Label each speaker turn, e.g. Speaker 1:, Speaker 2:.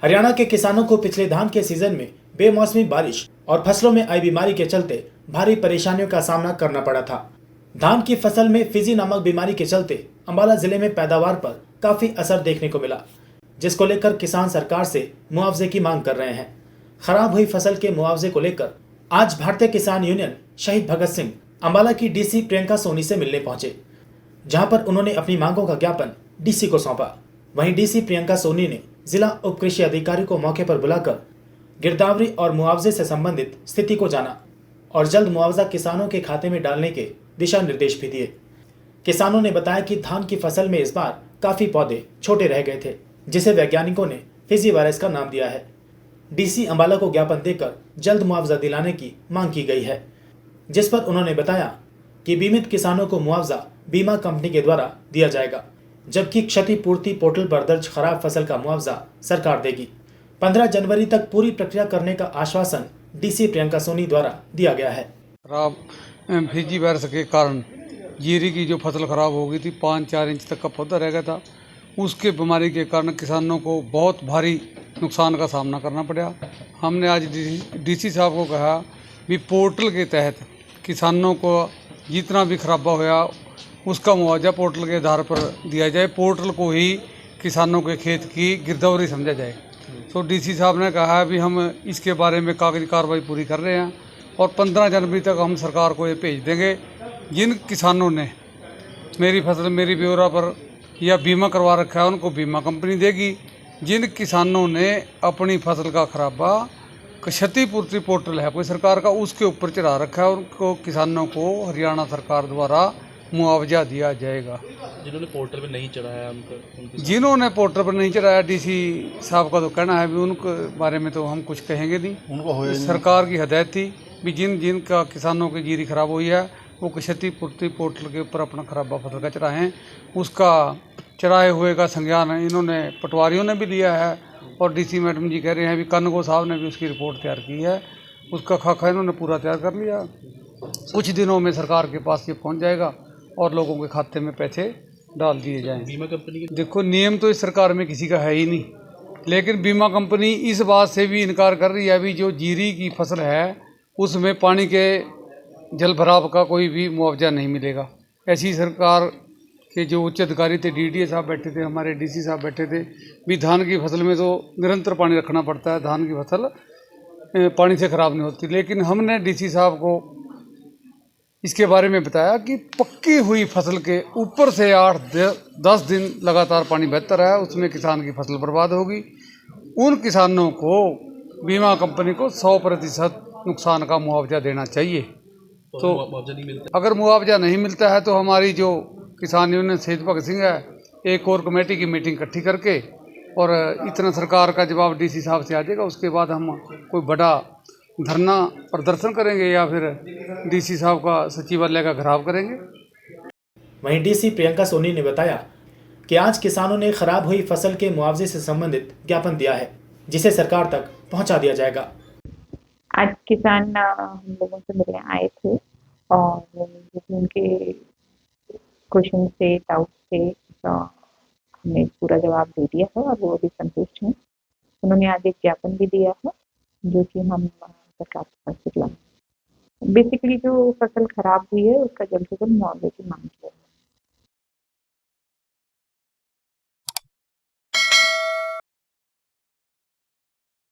Speaker 1: हरियाणा के किसानों को पिछले धान के सीजन में बेमौसमी बारिश और फसलों में आई बीमारी के चलते भारी परेशानियों का सामना करना पड़ा था। धान की फसल में फिजी नामक बीमारी के चलते अंबाला जिले में पैदावार पर काफी असर देखने को मिला, जिसको लेकर किसान सरकार से मुआवजे की मांग कर रहे हैं। खराब हुई फसल के मुआवजे को लेकर आज भारतीय किसान यूनियन शहीद भगत सिंह अंबाला की डीसी प्रियंका सोनी से मिलने पहुंचे, जहां पर उन्होंने अपनी मांगों का ज्ञापन डीसी को सौंपा। वहीं डीसी प्रियंका सोनी ने जिला उप कृषि अधिकारी को मौके पर बुलाकर गिरदावरी और मुआवजे से संबंधित स्थिति को जाना और जल्द मुआवजा किसानों के खाते में डालने के दिशा निर्देश भी दिए। किसानों ने बताया कि धान की फसल में इस बार काफी पौधे छोटे रह गए थे, जिसे वैज्ञानिकों ने फिजी वायरस का नाम दिया है। डीसी अंबाला को ज्ञापन देकर जल्द मुआवजा दिलाने की मांग की गई है, जिस पर उन्होंने बताया कि बीमित किसानों को मुआवजा बीमा कंपनी के द्वारा दिया जाएगा, जबकि क्षतिपूर्ति पोर्टल पर दर्ज खराब फसल का मुआवजा सरकार देगी। 15 जनवरी तक पूरी प्रक्रिया करने का आश्वासन डीसी प्रियंका सोनी द्वारा दिया गया है।
Speaker 2: खराब फिजी वायरस के कारण जीरी की जो फसल खराब हो गई थी, 5-4 इंच तक का पौधा रह गया था। उसके बीमारी के कारण किसानों को बहुत भारी नुकसान का सामना करना पड़ा। हमने आज डीसी साहब को कहा भी पोर्टल के तहत किसानों को जितना भी खराबा होया उसका मुआवजा पोर्टल के आधार पर दिया जाए। पोर्टल को ही किसानों के खेत की गिरदौरी समझा जाए। तो डीसी साहब ने कहा भी हम इसके बारे में कागजी कार्रवाई पूरी कर रहे हैं और 15 जनवरी तक हम सरकार को ये भेज देंगे। जिन किसानों ने मेरी फसल मेरी ब्यौरा पर या बीमा करवा रखा है उनको बीमा कंपनी देगी। जिन किसानों ने अपनी फसल का खराबा क्षतिपूर्ति पोर्टल है कोई सरकार का उसके ऊपर चढ़ा रखा है, उनको किसानों को हरियाणा सरकार द्वारा मुआवजा दिया जाएगा।
Speaker 3: जिन्होंने पोर्टल पर नहीं चढ़ाया
Speaker 2: जिन्होंने पोर्टल पर नहीं चढ़ाया, डीसी साहब का तो कहना है भी उनके बारे में तो हम कुछ कहेंगे नहीं। उनको सरकार की हदायत थी भी जिन का किसानों की जीरी खराब हुई है वो क्षतिपूर्ति पोर्टल के ऊपर अपना खराबा फसल का चढ़ाएँ। उसका चढ़ाए हुए का संज्ञान इन्होंने पटवारियों ने भी लिया है और डीसी मैडम जी कह रहे हैं भी कनगो साहब ने भी उसकी रिपोर्ट तैयार की है। उसका खाका इन्होंने पूरा तैयार कर लिया। कुछ दिनों में सरकार के पास ये पहुंच जाएगा और लोगों के खाते में पैसे डाल दिए जाएं।
Speaker 3: बीमा कंपनी के
Speaker 2: देखो नियम तो इस सरकार में किसी का है ही नहीं, लेकिन बीमा कंपनी इस बात से भी इनकार कर रही है अभी जो जीरी की फसल है उसमें पानी के जल भराव का कोई भी मुआवजा नहीं मिलेगा। ऐसी सरकार के जो उच्च अधिकारी थे, डीडीए साहब बैठे थे, हमारे डीसी साहब बैठे थे भी धान की फसल में तो निरंतर पानी रखना पड़ता है, धान की फसल पानी से ख़राब नहीं होती। लेकिन हमने डीसी साहब को इसके बारे में बताया कि पक्की हुई फसल के ऊपर से 8-10 दिन लगातार पानी बहता रहा है उसमें किसान की फसल बर्बाद होगी। उन किसानों को बीमा कंपनी को 100% नुकसान का मुआवजा देना चाहिए। तो
Speaker 3: मुआवजा नहीं मिलता।
Speaker 2: अगर मुआवजा नहीं मिलता है तो हमारी जो किसान यूनियन शहीद भगत सिंह है एक और कमेटी की मीटिंग इकट्ठी करके और इतना सरकार का जवाब डीसी साहब से आ जाएगा, उसके बाद हम कोई बड़ा धरना प्रदर्शन करेंगे या फिर डीसी साहब का सचिवालय का घेराव करेंगे।
Speaker 1: वहीं डीसी प्रियंका सोनी ने बताया कि आज किसानों ने खराब हुई फसल के मुआवजे से संबंधित ज्ञापन दिया है, जिसे सरकार तक पहुंचा दिया जाएगा।
Speaker 4: आज किसान हम लोगों से मिलने आए थे और उनके क्वेश्चन से डाउट से हमने पूरा जवाब दे दिया है और वो भी संतुष्ट हैं। उन्होंने आज एक ज्ञापन भी दिया है जो कि हम सरकार के पास भिजवाएंगे। बेसिकली जो फसल खराब हुई है उसका जल्द से जल्द मुआवजे की मांग